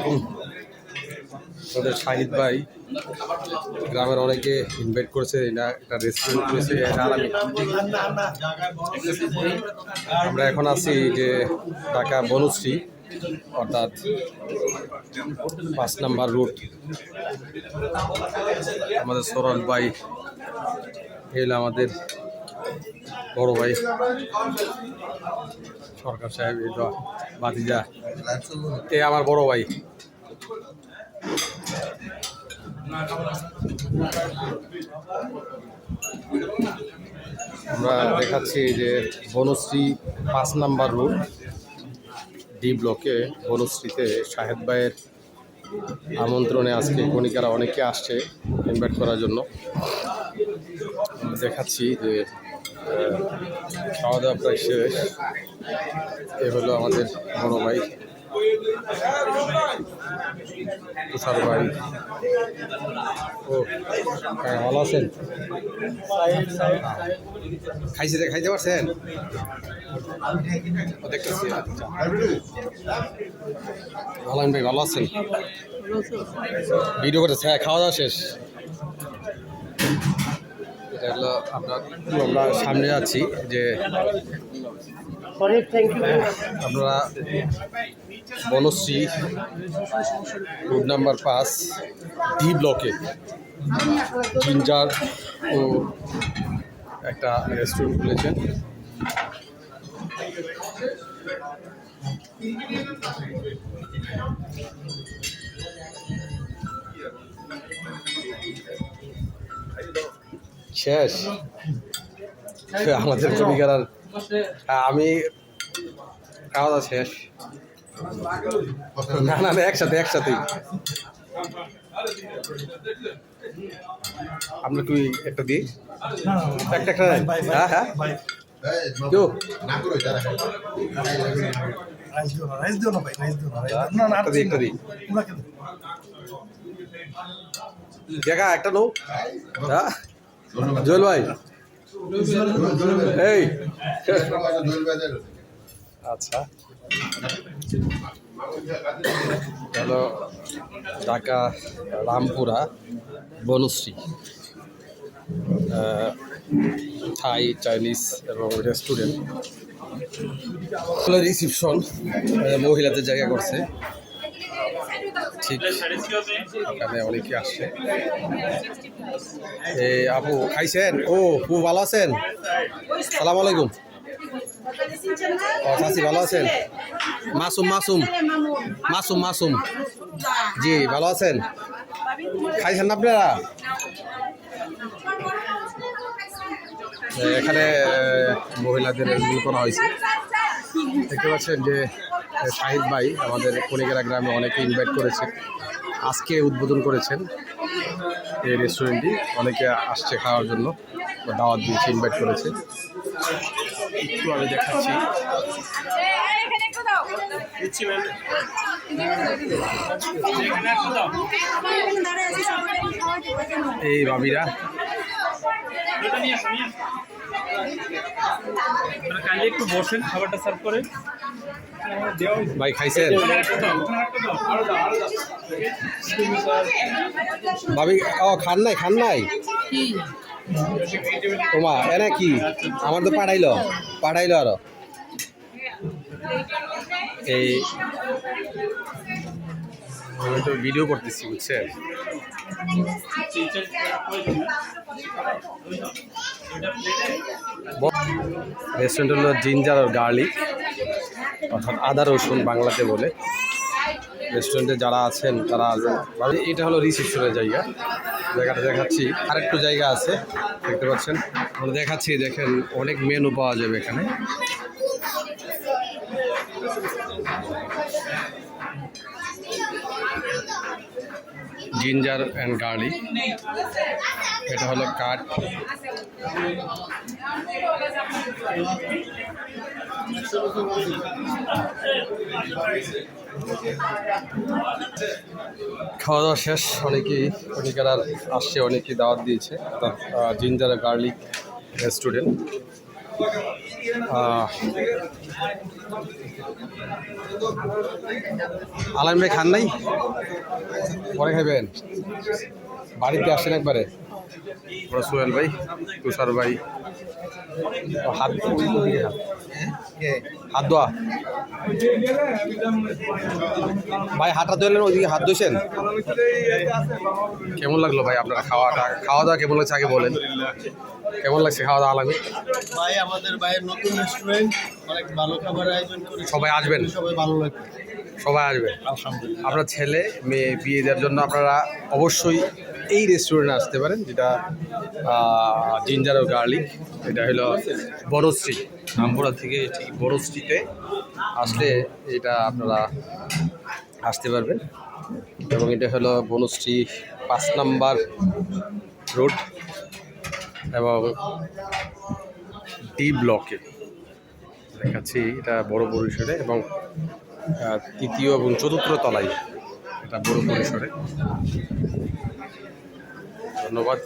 আলাইকুম। আমাদের শাহিদ ভাই গ্রামের অনেকে ইনভাইট করেছে, এটা একটা রেস্টুরেন্ট করেছে আলামী। আমরা এখন আছি যে ঢাকা বনশ্রী, অর্থাৎ 5 নম্বর রুট। আমাদের সরল ভাই এলো, আমাদের বড় ভাই সরকার সাহেব, এই তো বাতিজা, এ আমার বড় ভাই। আমরা দেখাচ্ছি যে বনশ্রী 5 নম্বর রুট ডি ব্লকে বনশ্রীতে শাহেদ ভাইয়ের আমন্ত্রণে আজকে কণিকারা অনেকে আসছে ইনভাইট করার জন্য। দেখাচ্ছি যে খাওয়া দাওয়া প্রায় শেষ। এ হলো আমাদের বড় ভাই তুষার ভাই। ও হ্যাঁ, ভালো আছেন? খাইতে পারছেন? দেখতেছি। ভালো ভাই, ভালো আছেন? ভিডিও করতেছে। হ্যাঁ, খাওয়া দাওয়া শেষ। এটা হলো আপনার, আমরা সামনে যাচ্ছি যে আপনারা বনশ্রী রুট নাম্বার 5 ডি ব্লকে জিঞ্জার ও একটা রেস্টুরেন্ট খুলেছেন। শেষ আমাদের কণিকার, আমি খাওয়া দাওয়া শেষ। না না, একসাথেই। আমরা তুই একটা দিই, একটা হ্যাঁ হ্যাঁ কেউ দেখা একটা নো। হ্যাঁ জুয়েল ভাই, এই আচ্ছা, হ্যালো ঢাকা রামপুরা বনশ্রী থাই, চাইনিজ এবং রেস্টুরেন্ট। রিসিপশন মহিলাদের জায়গা করছে, ঠিক এখানে অনেকে আসছে। এই আপু খাইছেন? ও আপু ভালো আছেন? সালাম আলাইকুম। চাচি ভালো আছেন? মাসুম জি ভালো আছেন? খাইছেন না আপনারা? এখানে মহিলাদের রিভিউ করা হয়েছে। দেখতে পাচ্ছেন যে শাহিদ ভাই আমাদের কণিকারা গ্রামে অনেকে ইনভাইট করেছে, আজকে উদ্বোধন করেছেন এই রেস্টুরেন্টটি। অনেকে আসছে খাওয়ার জন্য, দাওয়াত দিয়েছে, ইনভাইট করেছে। একটু আমি দেখাচ্ছি। এই ভাবিরা একটু বসেন, খাবারটা সার্ভ করে। ভাই খাইছেন? ভাবি ও খান নাই ওমা এনে কি আমার তো পাঠাইলো আরো। এই আমি তো ভিডিও করতেছি, বুঝছেন? রেস্টুরেন্ট হলো জিঞ্জার আর গার্লিক, অর্থাৎ আদা রসুন বাংলাতে বলে। রেস্টুরেন্টে যারা আছেন তারা, এটা হলো রিসেপশনের জায়গাটা দেখাচ্ছি। আরেকটু জায়গা আছে, দেখতে পাচ্ছেন, আমরা দেখাচ্ছি। দেখেন অনেক মেনু পাওয়া যাবে এখানে। জিঞ্জার অ্যান্ড গার্লিক, এটা হলো কাঠ। খাওয়া দাওয়া শেষ, অনেকেই কণিকারা আসছে, অনেকেই দাওয়াত দিয়েছে। অর্থাৎ জিঞ্জার গার্লিক রেস্টুরেন্ট। আলাম ভাই খান নাই? পরে খাবেন? বাড়িতে আসেন একবারে? আমরা সোহেল ভাই, তুষার ভাই, হাত হাত ধোয়া ভাই, হাতটা ধুলেন, ওইদিকে হাত ধুয়েছেন? কেমন লাগলো ভাই আপনারা খাওয়া দাওয়া কেমন লাগছে আগে বলেন, কেমন লাগছে খাওয়া দাওয়া লাগবে? ভাই আমাদের ভাইয়ের নতুন রেস্টুরেন্ট, অনেক ভালো খাবার আয়োজন করেছে। সবাই আসবেন? সবাই ভালো লাগবে। সবাই আসবে। আলহামদুলিল্লাহ। আপনার ছেলে মেয়ে বিয়ে দেওয়ার জন্য আপনারা অবশ্যই এই রেস্টুরেন্টে আসতে পারেন, যেটা জিঞ্জার ও গার্লিক। এটা হলো বনশ্রী, রামপুরা থেকে ঠিক বনশ্রীতে আসলে এটা আপনারা আসতে পারবেন। এবং এটা হলো বনশ্রী 5 নাম্বার রোড এবং ডি ব্লকে দেখাচ্ছি। এটা বড় পরিসরে এবং তৃতীয় এবং চতুর্থ তলায় এটা বড় পরিসরে। ধন্যবাদ।